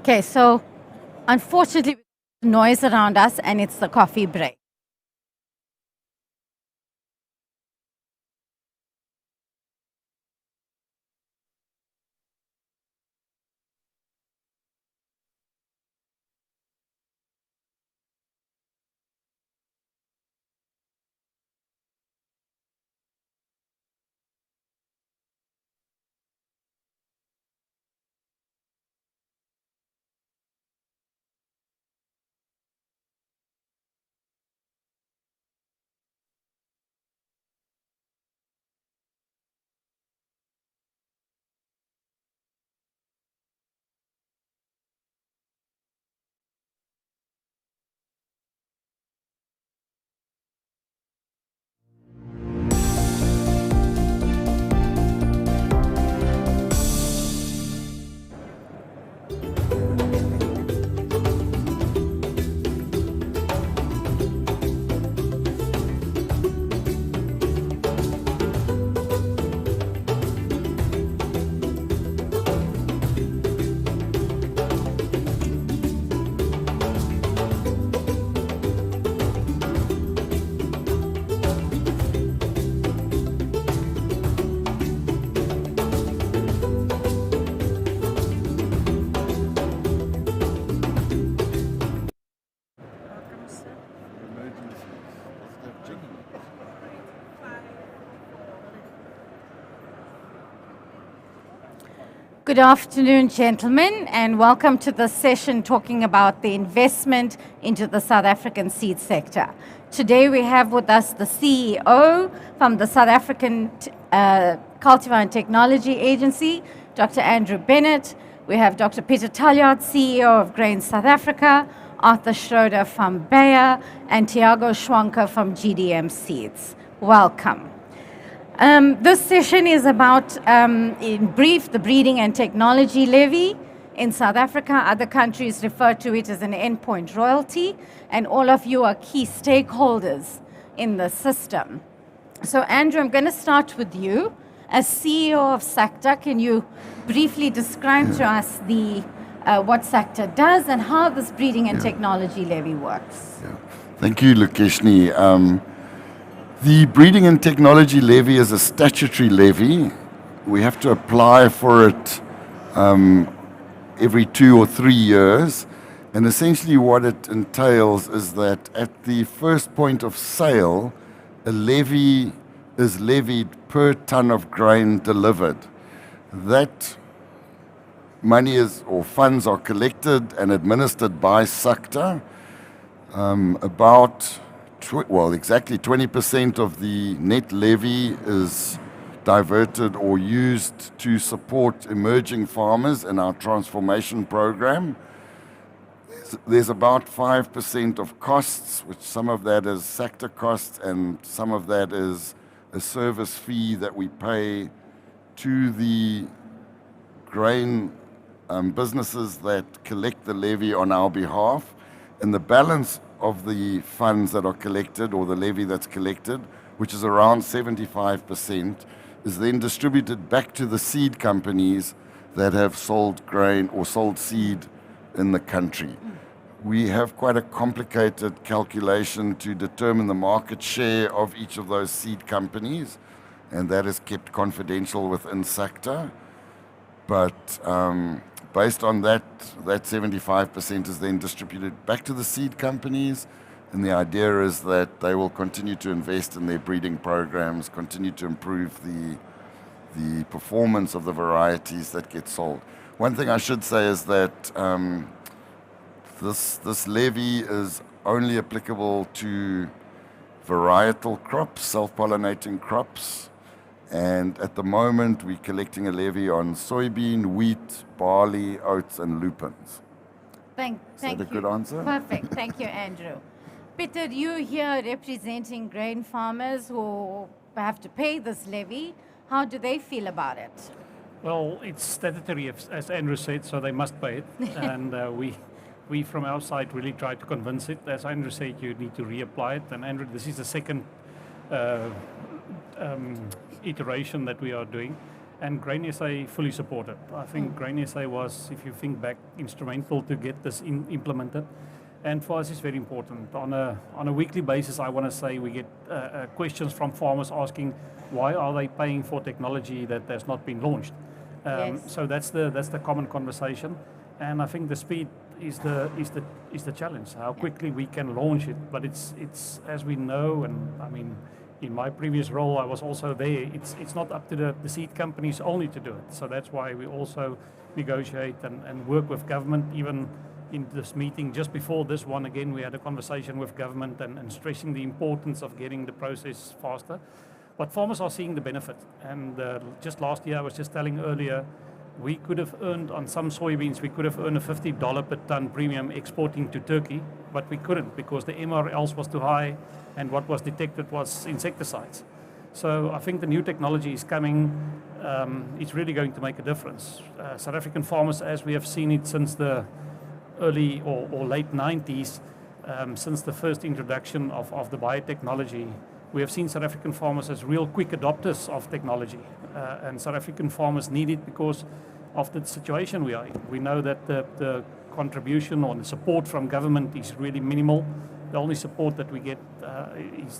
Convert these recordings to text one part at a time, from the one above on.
Okay, so unfortunately, noise around us, and it's the coffee break. Good afternoon, gentlemen, and welcome to the session talking about the investment into the South African seed sector. Today we have with us the CEO from the South African Cultivar and Technology Agency, Dr. Andrew Bennet. We have Dr. Pieter Taljaard, CEO of GRAAN South Africa, Arthur Schröder from Bayer, and Thiago Schwonka from GDM Seeds. Welcome. This session is about, in brief, the breeding and technology levy in South Africa. Other countries refer to it as an endpoint royalty, and all of you are key stakeholders in the system. So, Andrew, I'm going to start with you. As CEO of SACTA, can you briefly describe to us what SACTA does and how this breeding and technology levy works? Thank you, Lukeshni. The breeding and technology levy is a statutory levy. We have to apply for it every 2 or 3 years. And essentially what it entails is that at the first point of sale, a levy is levied per ton of grain delivered. That money or funds are collected and administered by SACTA. Exactly 20% of the net levy is diverted or used to support emerging farmers in our transformation program. There's about 5% of costs, which some of that is SACTA costs and some of that is a service fee that we pay to the grain businesses that collect the levy on our behalf. And the balance of the funds that are collected, or the levy that's collected, which is around 75%, is then distributed back to the seed companies that have sold grain or sold seed in the country. We have quite a complicated calculation to determine the market share of each of those seed companies, and that is kept confidential within SACTA. But based on that 75% is then distributed back to the seed companies, and the idea is that they will continue to invest in their breeding programs, continue to improve the performance of the varieties that get sold. One thing I should say is that this levy is only applicable to varietal crops, self-pollinating crops. And at the moment, we're collecting a levy on soybean, wheat, barley, oats, and lupins. Thank Is that a good answer? Perfect. Thank you, Andrew. Pieter, you here representing grain farmers who have to pay this levy. How do they feel about it? Well, it's statutory, as Andrew said, so they must pay it. And we from our side really try to convince it. As Andrew said, you need to reapply it. And Andrew, this is the second iteration that we are doing. and GRAAN SA fully supported. I think GRAAN SA was, if you think back, instrumental to get this implemented. And for us, it's very important. On a weekly basis, I want to say we get questions from farmers asking, why are they paying for technology that has not been launched? Yes. So that's the common conversation. And I think the speed is the challenge. How quickly we can launch it. But it's as we know, and I mean, in my previous role, I was also there. It's not up to the seed companies only to do it. So that's why we also negotiate and work with government. Even in this meeting, just before this one, again, we had a conversation with government and stressing the importance of getting the process faster. But farmers are seeing the benefit. And just last year, I was just telling earlier, we could have earned on some soybeans, we could have earned a $50 per ton premium exporting to Turkey, but we couldn't because the MRLs was too high and what was detected was insecticides. So I think the new technology is coming. It's really going to make a difference. South African farmers, as we have seen it since the early or late 90s, since the first introduction of the biotechnology, we have seen South African farmers as real quick adopters of technology. And South African farmers need it because of the situation we are in. We know that the contribution or the support from government is really minimal. The only support that we get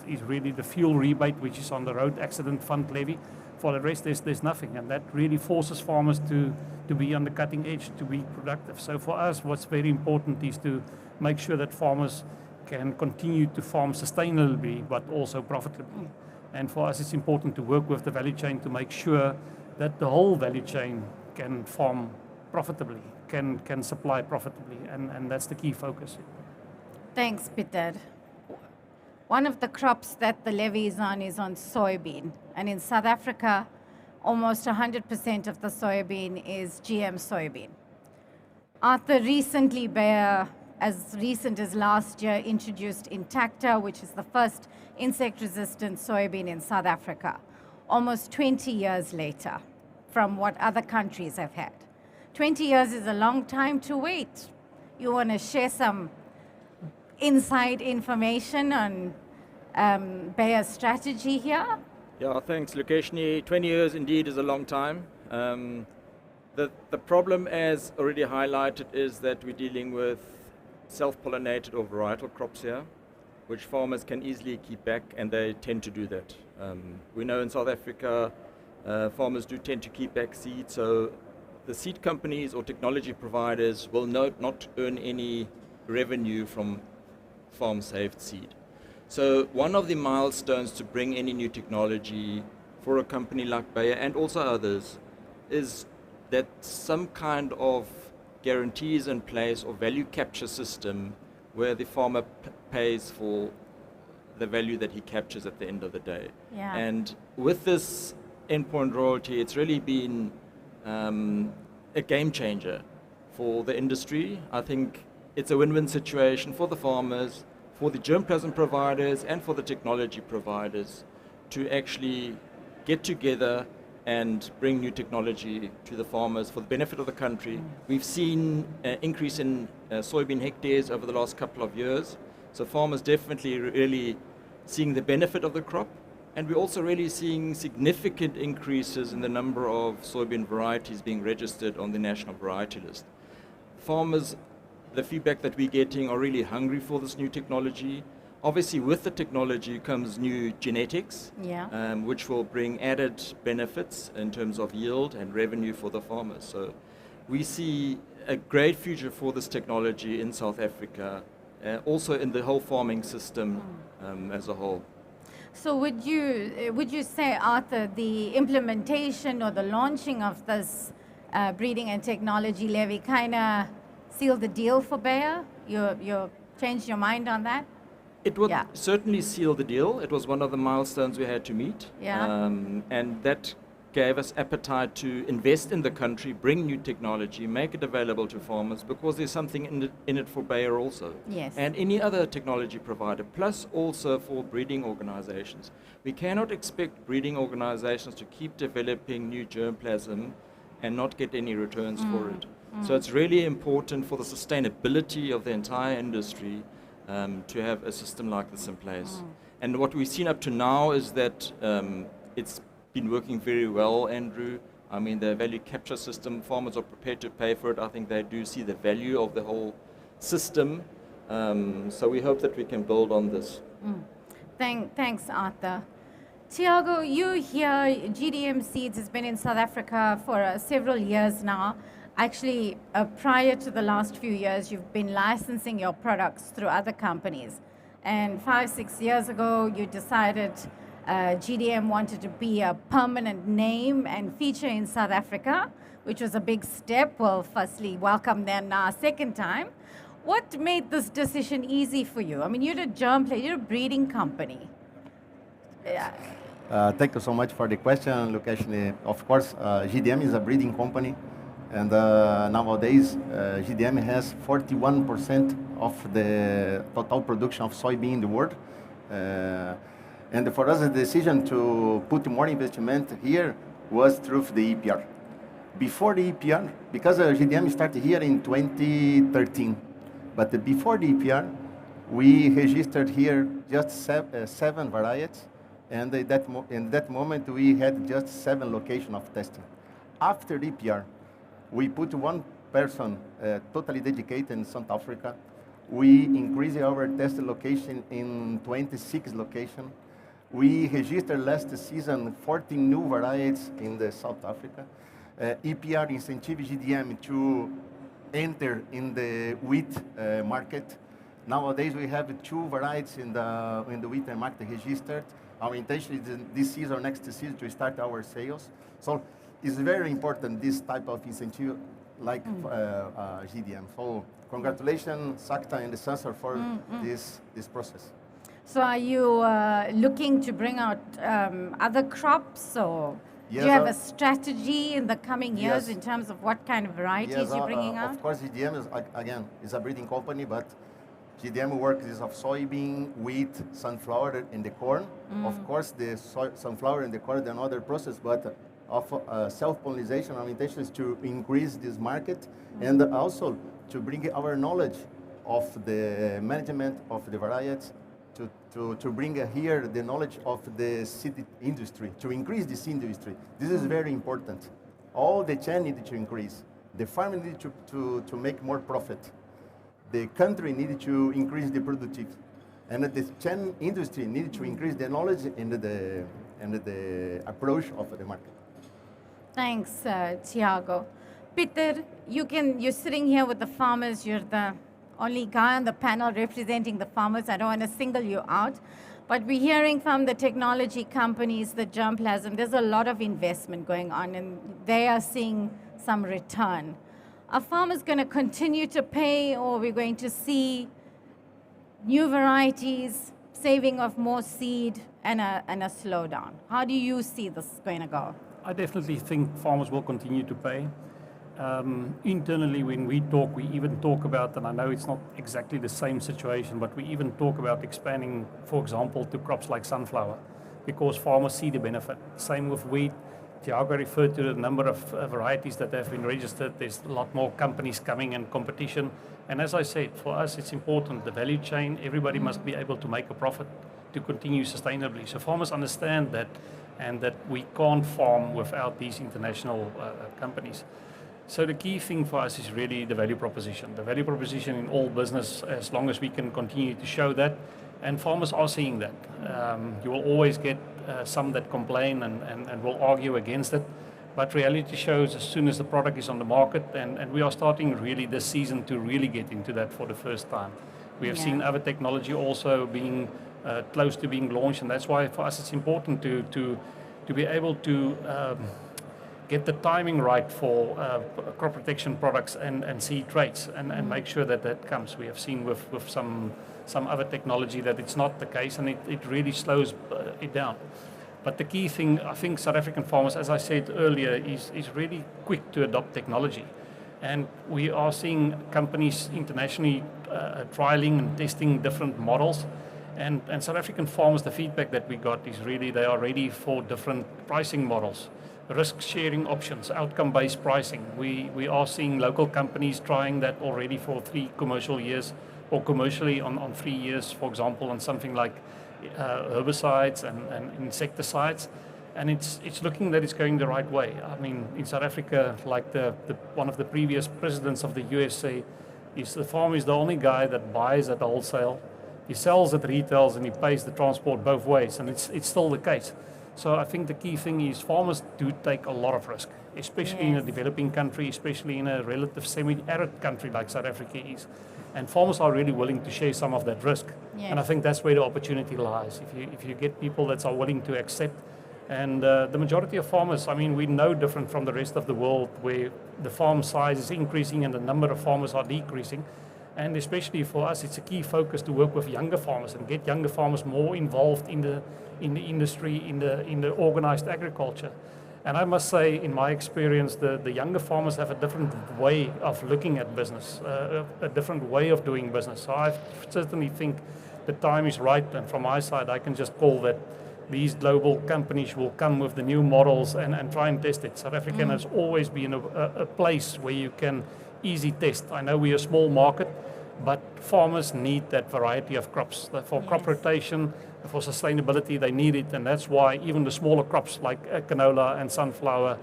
is really the fuel rebate, which is on the road accident fund levy. For the rest, there's nothing. And that really forces farmers to be on the cutting edge, to be productive. So for us, what's very important is to make sure that farmers can continue to farm sustainably, but also profitably. And for us, it's important to work with the value chain to make sure that the whole value chain can farm profitably, can supply profitably, and that's the key focus. Thanks, Pieter. One of the crops that the levy is on soybean. And in South Africa, almost 100% of the soybean is GM soybean. Arthur recently, as recent as last year, introduced Intacta, which is the first insect-resistant soybean in South Africa, almost 20 years later from what other countries have had. 20 years is a long time to wait. You want to share some inside information on Bayer's strategy here? Yeah, thanks, Lukeshni. 20 years indeed is a long time. The problem, as already highlighted, is that we're dealing with self-pollinated or varietal crops here, which farmers can easily keep back, and they tend to do that. We know in South Africa, farmers do tend to keep back seed, so the seed companies or technology providers will not earn any revenue from farm-saved seed. So one of the milestones to bring any new technology for a company like Bayer and also others is that some kind of guarantees in place or value capture system where the farmer pays for the value that he captures at the end of the day. Yeah. And with this endpoint royalty, it's really been a game changer for the industry. I think it's a win-win situation for the farmers, for the germplasm providers, and for the technology providers to actually get together and bring new technology to the farmers for the benefit of the country. We've seen an increase in soybean hectares over the last couple of years. So farmers definitely really seeing the benefit of the crop. And we're also really seeing significant increases in the number of soybean varieties being registered on the national variety list. Farmers, the feedback that we're getting, are really hungry for this new technology. Obviously, with the technology comes new genetics, which will bring added benefits in terms of yield and revenue for the farmers. So we see a great future for this technology in South Africa, also in the whole farming system as a whole. So would you say, Arthur, the implementation or the launching of this breeding and technology levy kind of sealed the deal for Bayer? You changed your mind on that? It would certainly seal the deal. It was one of the milestones we had to meet. And that gave us appetite to invest in the country, bring new technology, make it available to farmers, because there's something in it for Bayer also. Yes. And any other technology provider, plus also for breeding organizations. We cannot expect breeding organizations to keep developing new germplasm and not get any returns for it. So it's really important for the sustainability of the entire industry to have a system like this in place. And what we've seen up to now is that it's been working very well, Andrew. I mean, the value capture system, farmers are prepared to pay for it. I think they do see the value of the whole system. So we hope that we can build on this. Thanks, Arthur. Thiago, you here, GDM Seeds has been in South Africa for several years now. Actually, prior to the last few years, you've been licensing your products through other companies. And 5-6 years ago, you decided GDM wanted to be a permanent name and feature in South Africa, which was a big step. Well, firstly, welcome then second time. What made this decision easy for you? I mean, you're a germ play, you're a breeding company. Yeah. Thank you so much for the question, Lukeshni. Of course, GDM is a breeding company, and nowadays GDM has 41% of the total production of soybean in the world. And for us, the decision to put more investment here was through the EPR. Before the EPR, because GDM started here in 2013, but before the EPR, we registered here just 7 varieties, and in that moment we had just 7 locations of testing. After the EPR, we put one person totally dedicated in South Africa. We increased our test location in 26 locations. We registered last season 14 new varieties in the South Africa. EPR incentivized GDM to enter in the wheat market. Nowadays we have 2 varieties in the wheat market registered. Our intention is this season or next season to start our sales. So it's very important, this type of incentive like GDM. So congratulations, SACTA and the SANSOR for this process. So are you looking to bring out other crops, or Yes, do you have a strategy in the coming years yes. in terms of what kind of varieties you're bringing out? Of course, GDM is, again, is a breeding company, but GDM works is of soybean, wheat, sunflower, and the corn. Of course, the sunflower and the corn are another process, but of self-pollination, our intention is to increase this market and also to bring our knowledge of the management of the varieties, to bring here the knowledge of the seed industry, to increase this industry. This is very important. All the chain need to increase. The farmer need to make more profit. The country needed to increase the productivity. And the chain industry needed to increase the knowledge and the approach of the market. Thanks, Thiago. Pieter, you're sitting here with the farmers. You're the only guy on the panel representing the farmers. I don't want to single you out. But we're hearing from the technology companies, the germplasm, there's a lot of investment going on, and they are seeing some return. Are farmers going to continue to pay, or are we going to see new varieties, saving of more seed, and a slowdown? How do you see this going to go? I definitely think farmers will continue to pay. Internally, when we talk, we even talk about, and I know it's not exactly the same situation, but we even talk about expanding, for example, to crops like sunflower, because farmers see the benefit. Same with wheat. Thiago referred to the number of varieties that have been registered. There's a lot more companies coming and competition. And as I said, for us, it's important, the value chain, everybody must be able to make a profit to continue sustainably. So farmers understand that, and that we can't farm without these international companies. So the key thing for us is really the value proposition. The value proposition in all business, as long as we can continue to show that, and farmers are seeing that. You will always get some that complain and will argue against it, but reality shows as soon as the product is on the market, and we are starting really this season to really get into that for the first time. We have seen other technology also being close to being launched, and that's why for us it's important to be able to get the timing right for crop protection products and seed traits, and make sure that that comes. We have seen with some other technology that it's not the case, and it really slows it down. But the key thing, I think South African farmers, as I said earlier, is really quick to adopt technology. And we are seeing companies internationally trialing and testing different models. And South African farmers, the feedback that we got is really they are ready for different pricing models, risk-sharing options, outcome-based pricing. We are seeing local companies trying that already for 3 commercial years, or commercially on 3 years, for example, on something like herbicides and insecticides. And it's looking that it's going the right way. I mean, in South Africa, like one of the previous presidents of the USA, is the farmer is the only guy that buys at wholesale, he sells at retails, and he pays the transport both ways, and it's still the case. So I think the key thing is farmers do take a lot of risk, especially in a developing country, especially in a relative semi-arid country like South Africa is. And farmers are really willing to share some of that risk. And I think that's where the opportunity lies. If you get people that are willing to accept. And the majority of farmers, I mean, we're no different from the rest of the world where the farm size is increasing and the number of farmers are decreasing. And especially for us, it's a key focus to work with younger farmers and get younger farmers more involved in the industry, in the organized agriculture. And I must say, in my experience, the younger farmers have a different way of looking at business, a different way of doing business. So I certainly think the time is right, and from my side, I can just call that these global companies will come with the new models and try and test it. South Africa has always been a place where you can easy test. I know we're a small market, but farmers need that variety of crops. For crop rotation, for sustainability, they need it, and that's why even the smaller crops like canola and sunflower,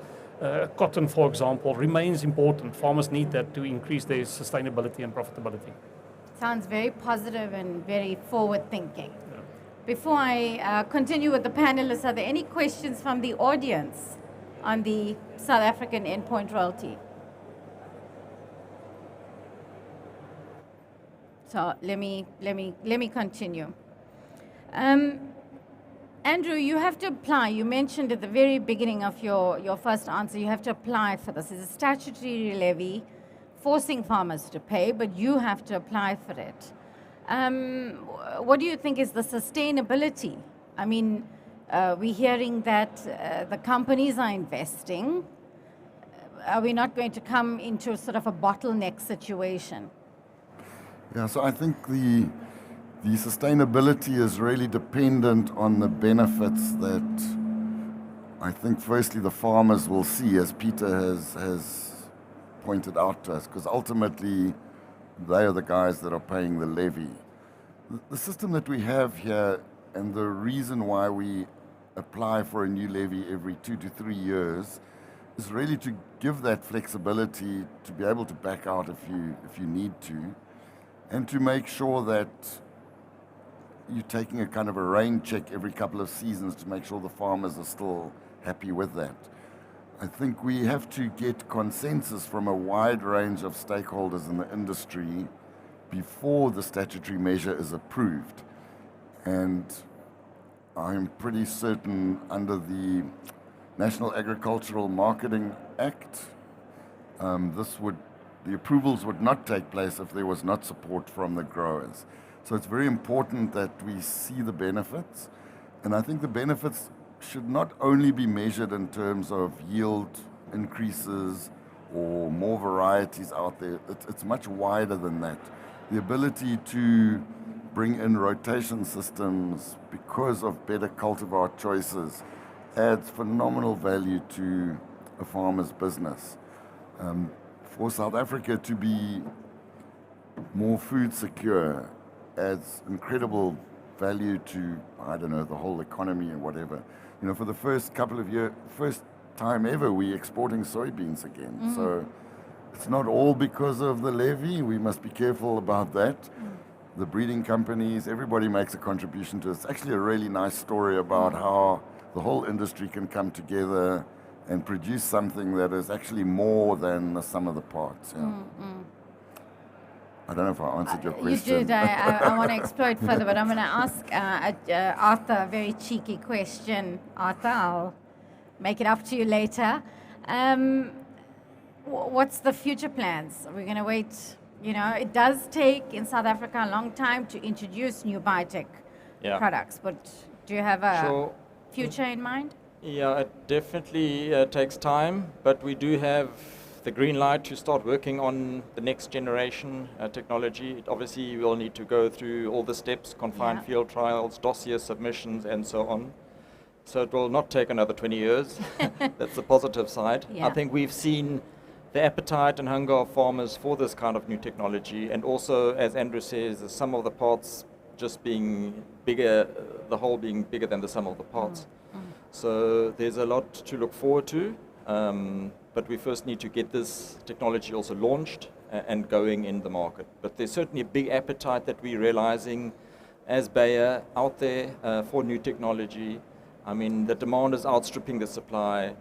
cotton, for example, remains important. Farmers need that to increase their sustainability and profitability. Sounds very positive and very forward-thinking. Before I continue with the panelists, are there any questions from the audience on the South African endpoint royalty? So let me continue. Andrew, you have to apply. You mentioned at the very beginning of your first answer, you have to apply for this. It's a statutory levy forcing farmers to pay, but you have to apply for it. What do you think is the sustainability? I mean, we're hearing that the companies are investing. Are we not going to come into sort of a bottleneck situation? Yeah, so I think the sustainability is really dependent on the benefits that I think firstly the farmers will see, as Pieter has pointed out to us, because ultimately they are the guys that are paying the levy. The system that we have here, and the reason why we apply for a new levy every 2 to 3 years, is really to give that flexibility to be able to back out if you need to, and to make sure that you're taking a kind of a rain check every couple of seasons to make sure the farmers are still happy with that. I think we have to get consensus from a wide range of stakeholders in the industry before the statutory measure is approved. And I'm pretty certain under the National Agricultural Marketing Act, the approvals would not take place if there was not support from the growers. So it's very important that we see the benefits. And I think the benefits should not only be measured in terms of yield increases or more varieties out there. It's much wider than that. The ability to bring in rotation systems because of better cultivar choices adds phenomenal value to a farmer's business. For South Africa to be more food secure adds incredible value to, I don't know, the whole economy and whatever. You know, for the first couple of years, first time ever, we're exporting soybeans again. So it's not all because of the levy. We must be careful about that. The breeding companies, everybody makes a contribution to it. It's actually a really nice story about how the whole industry can come together and produce something that is actually more than the sum of the parts. Yeah. I don't know if I answered your question. You did. I want to explore it further, but I'm going to ask Arthur a very cheeky question. Arthur, I'll make it up to you later. What's the future plans? Are we going to wait? You know, it does take in South Africa a long time to introduce new biotech products, but do you have a future in mind? Yeah, it definitely takes time, but we do have the green light to start working on the next generation technology. Obviously, we'll need to go through all the steps, confined field trials, dossier submissions, and so on. So it will not take another 20 years. That's the positive side. I think we've seen the appetite and hunger of farmers for this kind of new technology, and also, as Andrew says, the sum of the parts just being bigger, the whole being bigger than the sum of the parts. So there's a lot to look forward to, but we first need to get this technology also launched and going in the market. But there's certainly a big appetite that we're realizing as Bayer out there for new technology. I mean, the demand is outstripping the supply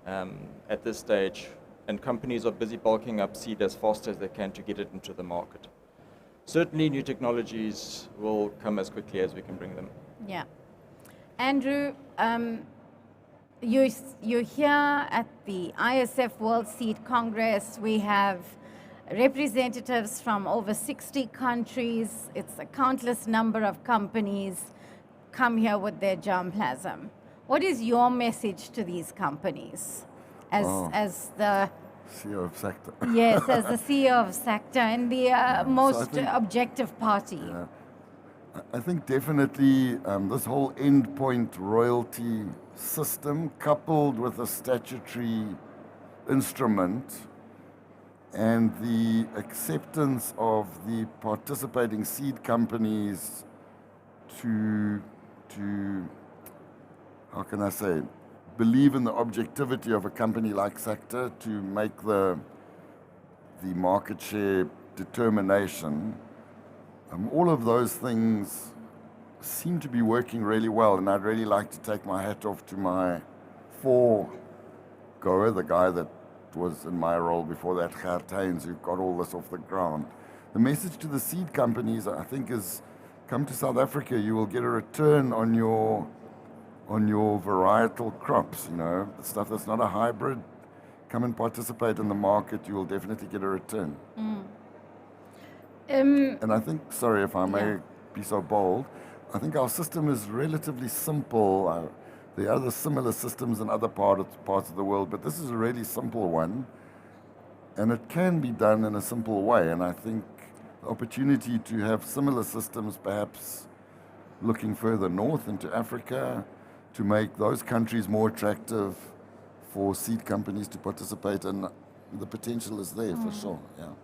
at this stage, and companies are busy bulking up seed as fast as they can to get it into the market. Certainly new technologies will come as quickly as we can bring them. Yeah. Andrew, you're here at the ISF World Seed Congress. We have representatives from over 60 countries. It's a countless number of companies come here with their germplasm. What is your message to these companies as the CEO of SACTA. yes, as the CEO of SACTA and the most think- objective party? Yeah. I think definitely this whole endpoint royalty system, coupled with a statutory instrument and the acceptance of the participating seed companies to how can I say, believe in the objectivity of a company like SACTA to make the market share determination. All of those things seem to be working really well, and I'd really like to take my hat off to my foregoer, the guy that was in my role before that, Gaartijns, who got all this off the ground. The message to the seed companies, I think, is come to South Africa, you will get a return on your varietal crops, you know, the stuff that's not a hybrid. Come and participate in the market, you will definitely get a return. And I think, sorry if I may be so bold, I think our system is relatively simple. There are other similar systems in other parts of the world, but this is a really simple one. And it can be done in a simple way. And I think the opportunity to have similar systems, perhaps looking further north into Africa, to make those countries more attractive for seed companies to participate in, the potential is there for sure, yeah.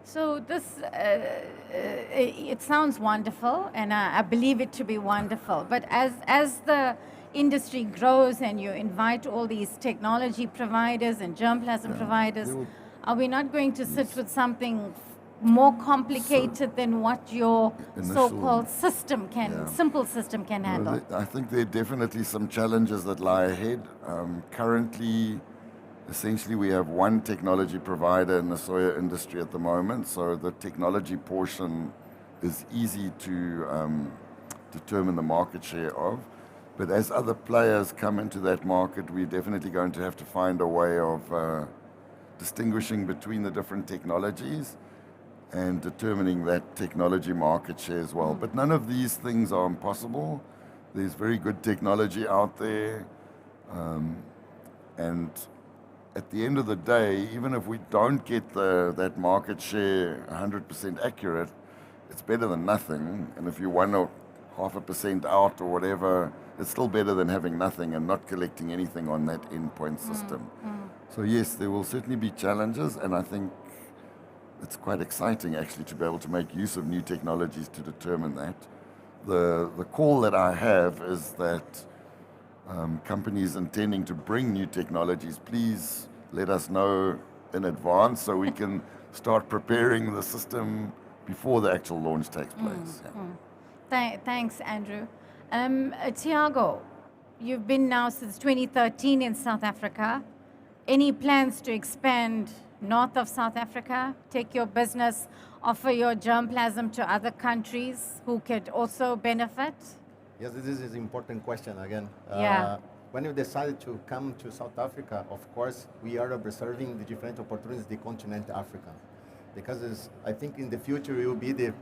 So this, it sounds wonderful, and I believe it to be wonderful. But as the industry grows and you invite all these technology providers and germplasm providers, are we not going to sit with something more complicated than what your so-called system simple system can handle? I think there are definitely some challenges that lie ahead. Currently, essentially, we have one technology provider in the soya industry at the moment, so the technology portion is easy to determine the market share of. But as other players come into that market, we're definitely going to have to find a way of distinguishing between the different technologies and determining that technology market share as well. But none of these things are impossible. There's very good technology out there. And at the end of the day, even if we don't get that market share 100% accurate, it's better than nothing. And if you 1.5% out or whatever, it's still better than having nothing and not collecting anything on that endpoint system. So yes, there will certainly be challenges, and I think it's quite exciting actually to be able to make use of new technologies to determine that. The call that I have is that companies intending to bring new technologies, please let us know in advance so we can start preparing the system before the actual launch takes place. Thanks, Andrew. Thiago, you've been now since 2013 in South Africa. Any plans to expand north of South Africa, take your business, offer your germplasm to other countries who could also benefit? Yes, this is an important question again. Yeah. When you decided to come to South Africa, of course, we are observing the different opportunities in the continent Africa. Because I think in the future it will be the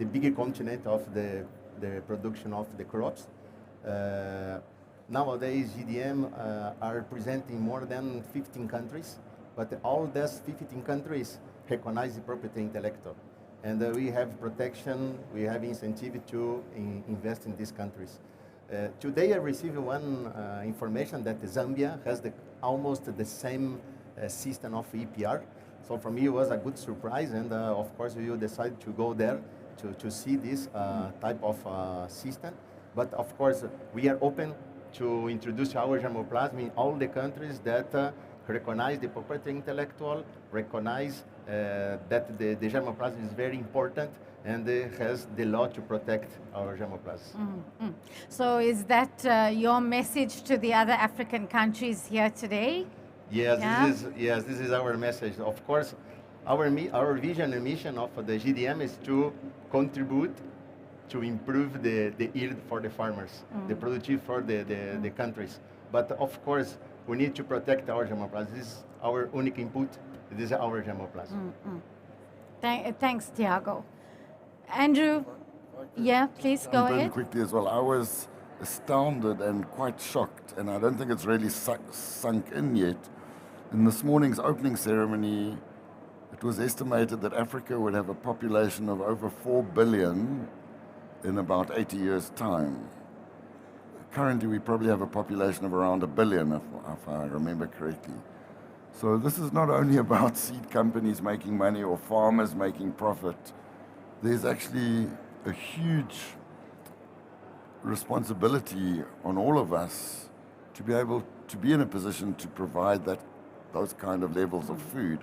bigger continent of the production of the crops. Nowadays, GDM are presenting more than 15 countries, but all those 15 countries recognize the property intellectual. And we have protection, we have incentive to invest in these countries. Today I received one information that Zambia has almost the same system of EPR. So for me it was a good surprise, and of course we will decide to go there to see this type of system. But of course we are open to introduce our germoplasm in all the countries that recognize the property intellectual, recognize that the germoplasm is very important and has the law to protect our germoplasm. So is that your message to the other African countries here today? Yes, Yeah? this is our message. Of course, our vision and mission of the GDM is to contribute to improve the yield for the farmers, the productive for the countries. But of course, we need to protect our germoplasm. This is our unique input. This is our germoplasm. Thanks, Thiago. Andrew, yeah, please go Jump in ahead. quickly as well. I was astounded and quite shocked, and I don't think it's really sunk in yet. In this morning's opening ceremony, it was estimated that Africa would have a population of over 4 billion in about 80 years' time. Currently, we probably have a population of around 1 billion, if I remember correctly. So this is not only about seed companies making money or farmers making profit. There's actually a huge responsibility on all of us to be able to be in a position to provide those kind of levels of food.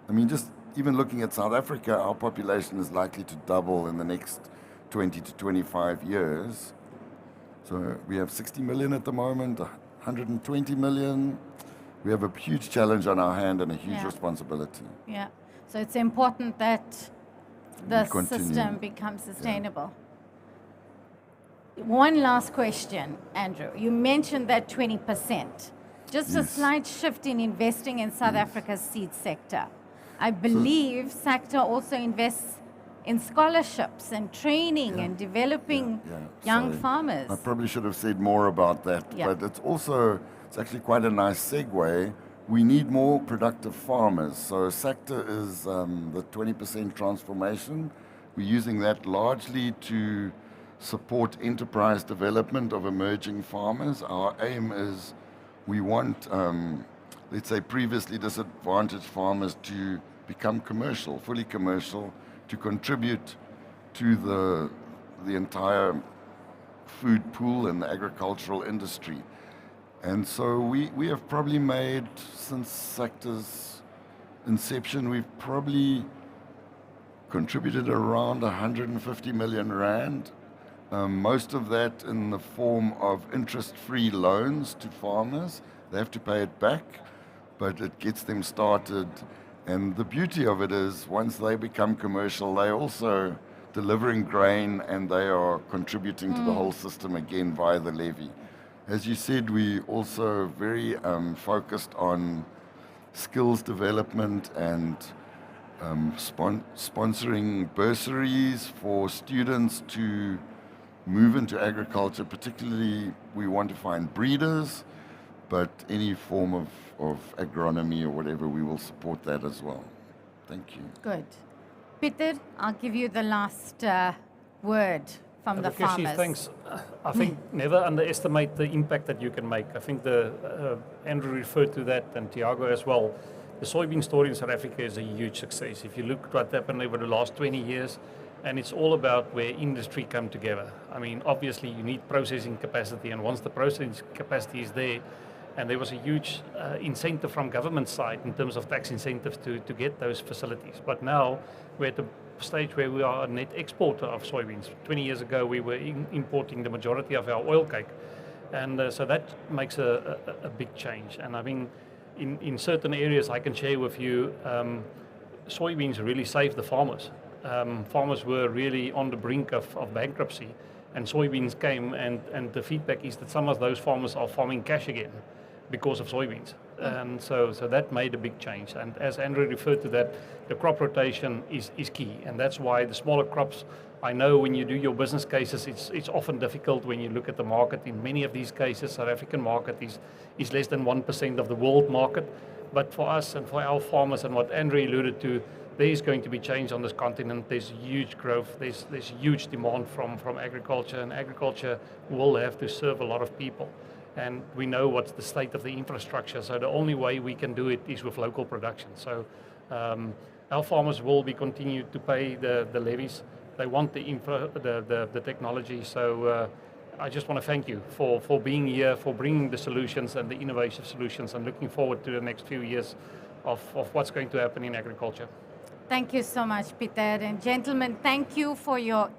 I mean, just even looking at South Africa, our population is likely to double in the next 20 to 25 years. So we have 60 million at the moment, 120 million. We have a huge challenge on our hand and a huge responsibility. Yeah. So it's important that the We continue. system becomes sustainable. One last question, Andrew. You mentioned that 20%. Just a Yes. slight shift in investing in South Africa's seed sector. I believe SACTA also invests in scholarships and training and developing young Sorry. farmers. I probably should have said more about that, Yeah. but it's actually quite a nice segue. We need more productive farmers. So SACTA is the 20% transformation. We're using that largely to support enterprise development of emerging farmers. Our aim is we want, let's say, previously disadvantaged farmers to become commercial, fully commercial, to contribute to the entire food pool and the agricultural industry. And so we have probably made, since SACTA's inception, we've probably contributed around 150 million rand, most of that in the form of interest-free loans to farmers. They have to pay it back, but it gets them started. And the beauty of it is once they become commercial, they're also delivering grain and they are contributing to the whole system again via the levy. As you said, we also very focused on skills development and sponsoring bursaries for students to move into agriculture. Particularly, we want to find breeders, but any form of agronomy or whatever, we will support that as well. Thank you. Good. Pieter, I'll give you the last word from the Lukeshni, farmers. thanks. I think never underestimate the impact that you can make. I think Andrew referred to that, and Thiago as well. The soybean story in South Africa is a huge success. If you look at what happened over the last 20 years, and it's all about where industry come together. I mean, obviously you need processing capacity, and once the processing capacity is there, and there was a huge incentive from government side in terms of tax incentives to get those facilities. But now we're at the stage where we are a net exporter of soybeans. 20 years ago, we were importing the majority of our oil cake. And so that makes a big change. And I mean, in certain areas, I can share with you, soybeans really saved the farmers. Farmers were really on the brink of bankruptcy, and soybeans came, and the feedback is that some of those farmers are farming cash again because of soybeans. And so that made a big change. And as Andrew referred to that, the crop rotation is key. And that's why the smaller crops, I know when you do your business cases, it's often difficult when you look at the market. In many of these cases, South African market is less than 1% of the world market. But for us and for our farmers, and what Andrew alluded to, there is going to be change on this continent. There's huge growth. There's huge demand from agriculture, and agriculture will have to serve a lot of people. And we know what's the state of the infrastructure, so the only way we can do it is with local production. So our farmers will be continued to pay the levies. They want the technology, so I just want to thank you for being here, for bringing the solutions and the innovative solutions, and looking forward to the next few years of what's going to happen in agriculture. Thank you so much, Pieter. And gentlemen, thank you for your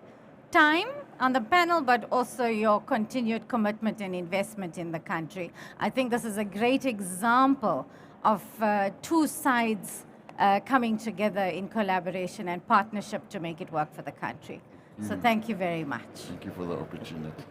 time on the panel, but also your continued commitment and investment in the country. I think this is a great example of two sides coming together in collaboration and partnership to make it work for the country. So thank you very much. Thank you for the opportunity.